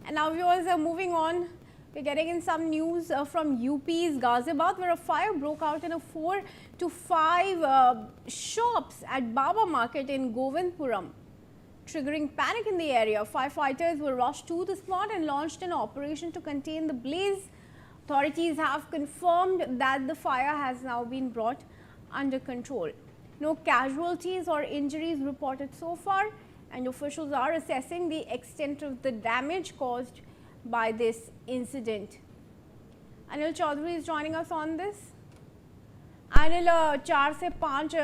And now viewers are moving on. We're getting in some news from UP's Ghaziabad, where a fire broke out in a 4 to 5 shops at Baba Market in Govindpuram, triggering panic in the area. Firefighters were rushed to the spot and launched an operation to contain the blaze. Authorities have confirmed that the fire has now been brought under control. No casualties or injuries reported so far, and officials are assessing the extent of the damage caused by this incident. Anil Chaudhary is joining us on this. Anil, 4 से 5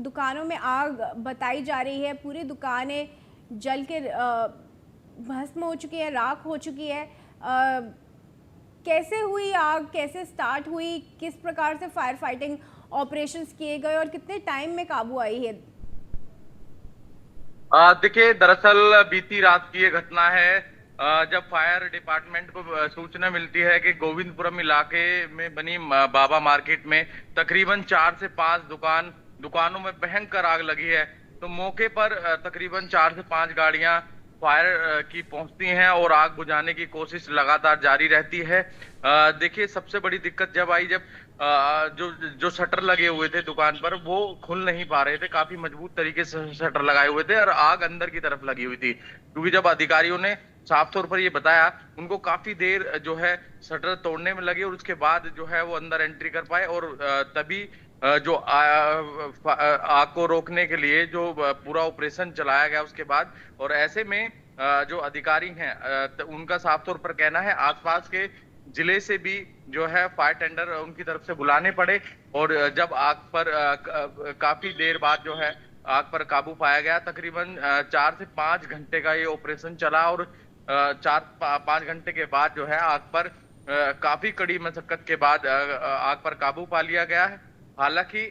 दुकानों में आग बताई जा रही है. पूरी दुकानें जल के भस्म हो चुकी है, राख हो चुकी है. कैसे हुई आग, कैसे स्टार्ट हुई, किस प्रकार से फायर फाइटिंग ऑपरेशंस किए गए और कितने टाइम में काबू आई है? देखिए, दरअसल बीती रात की ये घटना है जब फायर डिपार्टमेंट को सूचना मिलती है कि गोविंदपुरम इलाके में बनी बाबा मार्केट में तकरीबन 4 से 5 दुकानों में भयंकर आग लगी है। तो मौके पर तकरीबन 4 से 5 गाड़ियां फायर की पहुंचती हैं और आग बुझाने की कोशिश लगातार जारी रहती है। देखिए, सबसे बड़ी दिक्कत जब आई, जब जो शटर लगे हुए थे दुकान पर वो खुल नहीं पा रहे थे। काफी मजबूत तरीके से शटर लगाए हुए थे और आग अंदर की तरफ लगी हुई थी, क्योंकि जब अधिकारियों ने साफ तौर पर ये बताया, उनको काफी देर जो है शटर तोड़ने में लगे और उसके बाद जो है वो अंदर एंट्री कर पाए और तभी जो आग को रोकने के लिए जो पूरा ऑपरेशन चलाया गया उसके बाद। और ऐसे में जो अधिकारी हैं उनका साफ तौर पर कहना है आसपास के जिले से भी जो है फायर टेंडर उनकी तरफ से बुलाने पड़े और जब आग पर काफी देर बाद जो है आग पर काबू पाया गया। तकरीबन 4 से 5 घंटे का ये ऑपरेशन चला और 4-5 घंटे के बाद जो है आग पर काफी कड़ी मशक्कत के बाद आग पर काबू पा लिया गया है। हालांकि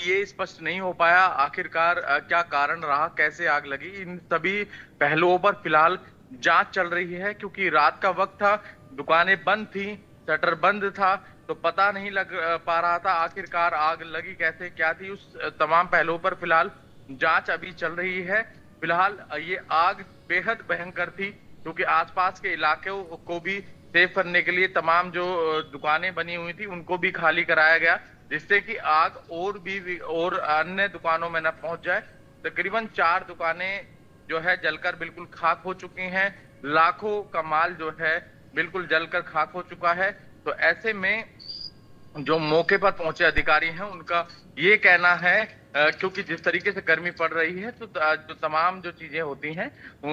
ये स्पष्ट नहीं हो पाया आखिरकार क्या कारण रहा, कैसे आग लगी। इन सभी पहलुओं पर फिलहाल जांच चल रही है, क्योंकि रात का वक्त था, दुकानें बंद थी, शटर बंद था, तो पता नहीं लग पा रहा था आखिरकार आग लगी कैसे, क्या थी। उस तमाम पहलुओं पर फिलहाल जांच अभी चल रही है। फिलहाल ये आग बेहद भयंकर थी, क्योंकि आसपास के इलाकों को भी सेव करने के लिए तमाम जो दुकानें बनी हुई थी उनको भी खाली कराया गया, जिससे कि आग और अन्य दुकानों में न पहुंच जाए। तकरीबन 4 दुकानें जो है जलकर बिल्कुल खाक हो चुकी हैं, लाखों का माल जो है बिल्कुल जलकर खाक हो चुका है। तो ऐसे में जो मौके पर पहुंचे अधिकारी हैं उनका ये कहना है क्योंकि जिस तरीके से गर्मी पड़ रही है तो जो तमाम जो चीजें होती हैं वो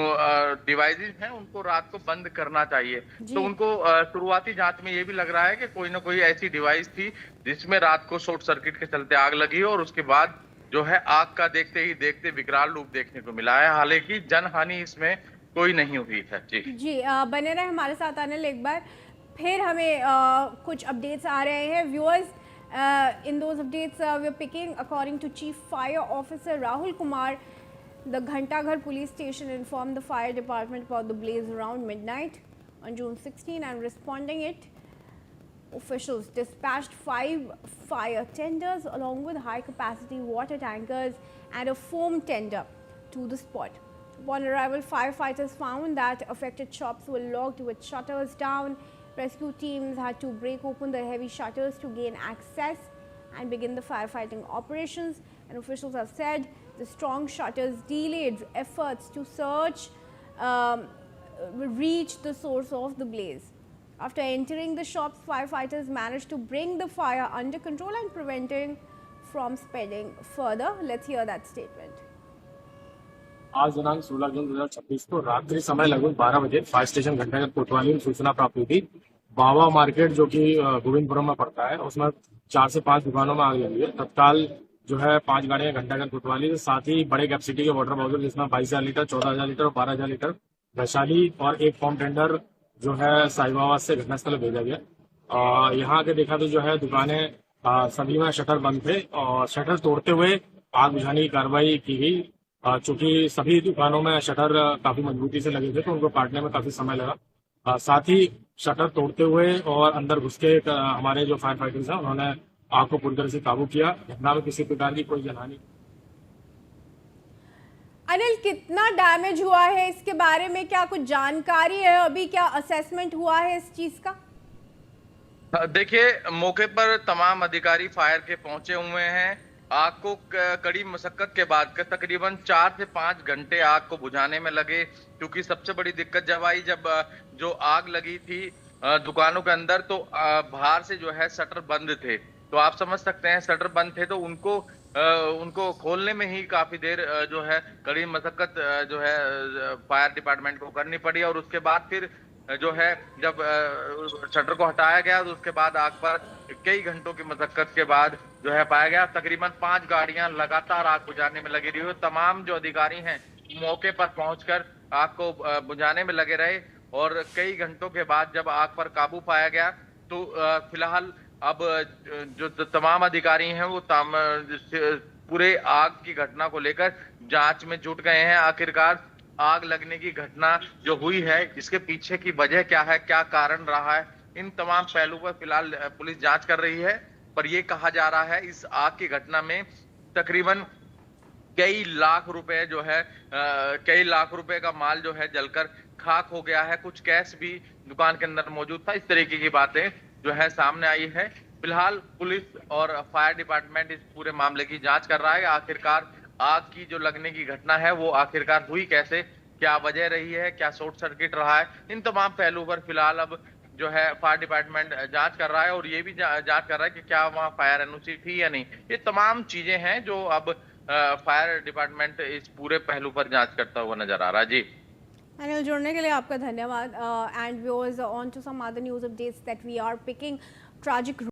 डिवाइसेस हैं उनको रात को बंद करना चाहिए। तो उनको शुरुआती जांच में ये भी लग रहा है कि कोई ना कोई ऐसी डिवाइस थी जिसमें रात को शॉर्ट सर्किट के चलते आग लगी और उसके बाद जो है आग का देखते ही देखते विकराल रूप देखने को मिला है। हालांकि जनहानि इसमें कोई नहीं हुई है। जी बने रहे हमारे साथ अनिल। एक बार फिर हमें कुछ अपडेट्स आ रहे हैं viewers. In those updates, we're picking, according to Chief Fire Officer Rahul Kumar, the Ghantaghar Police Station informed the fire department about the blaze around midnight on June 16, and responding it, officials dispatched 5 fire tenders along with high-capacity water tankers and a foam tender to the spot. Upon arrival, firefighters found that affected shops were locked with shutters down. Rescue teams had to break open the heavy shutters to gain access and begin the firefighting operations. And officials have said the strong shutters delayed efforts to search, reach the source of the blaze. After entering the shops, firefighters managed to bring the fire under control and preventing from spreading further. Let's hear that statement. आज दिनांक 16 जून 2026 को रात्रि समय लगभग 12 बजे fire station घंटाघर कोतवाली में सूचना प्राप्त हुई थी। बाबा मार्केट जो कि गोविंदपुरम में पड़ता है उसमें 4 से 5 दुकानों में आग लगी है। तत्काल जो है 5 गाड़ियां घंटाघर कोतवाली, साथ ही बड़े कैपेसिटी के वाटर बॉटल जिसमें 22,000 लीटर, 14,000 लीटर और 12,000 लीटर वैशाली और एक फॉर्म टेंडर जो है साहिबाबाद से घटनास्थल भेजा गया। यहाँ आके देखा तो जो है दुकानें सभी में शटर बंद थे और शटर तोड़ते हुए आग बुझाने की कार्रवाई की गई। चूंकि सभी दुकानों में शटर काफी मजबूती से लगे थे तो उनको काटने में काफी समय लगा। साथ ही शटर तोड़ते हुए और अंदर घुस के हमारे जो फायर फाइटर्स हैं उन्होंने आग को पूरी तरह से काबू किया। घटना में किसी प्रकार की कोई जनहानि अनिल, कितना डैमेज हुआ है, इसके बारे में क्या कुछ जानकारी है अभी? क्या असेसमेंट हुआ है इस चीज का? देखिए, मौके पर तमाम अधिकारी फायर के पहुंचे हुए हैं। आग को कड़ी मशक्कत के बाद तकरीबन 4 से 5 घंटे आग को बुझाने में लगे, क्योंकि सबसे बड़ी दिक्कत जब आई, जब जो आग लगी थी दुकानों के अंदर, तो बाहर से जो है शटर बंद थे। तो आप समझ सकते हैं, शटर बंद थे तो उनको खोलने में ही काफी देर जो है कड़ी मशक्कत जो है फायर डिपार्टमेंट को करनी पड़ी। और उसके बाद फिर जो है जब शटर को हटाया गया, तो उसके बाद आग पर कई घंटों की मशक्कत के बाद जो है पाया गया। तकरीबन 5 गाड़ियां लगातार आग बुझाने में लगी रही हो। तमाम जो अधिकारी हैं मौके पर पहुंचकर आग को बुझाने में लगे रहे, और कई घंटों के बाद जब आग पर काबू पाया गया, तो फिलहाल अब जो तमाम अधिकारी हैं वो पूरे आग की घटना को लेकर जांच में जुट गए हैं। आखिरकार आग लगने की घटना जो हुई है, इसके पीछे की वजह क्या है, क्या कारण रहा है, इन तमाम पहलुओं पर फिलहाल पुलिस जांच कर रही है। पर यह कहा जा रहा है इस आग की घटना में तकरीबन कई लाख रुपए जो है कई लाख रुपए का माल जो है जलकर खाक हो गया है। कुछ कैश भी दुकान के अंदर मौजूद था। इस तरीके की बातें जो है सामने आई है। फिलहाल पुलिस और फायर डिपार्टमेंट इस पूरे मामले की जांच कर रहा है। आखिरकार आग की जो लगने की घटना है वो आखिरकार हुई कैसे, क्या वजह रही है, क्या शॉर्ट सर्किट रहा है, इन तमाम पहलुओं पर फिलहाल अब जो है फायर डिपार्टमेंट जांच कर रहा है। और ये भी जांच कर रहा है कि क्या वहां फायर एनओसी थी या नहीं। ये तमाम चीजें हैं जो अब फायर डिपार्टमेंट इस पूरे पहलू पर जांच करता हुआ नजर आ रहा है। जी अनिल, जुड़ने के लिए आपका धन्यवाद। And viewers, on to some other news updates that we are picking. Tragic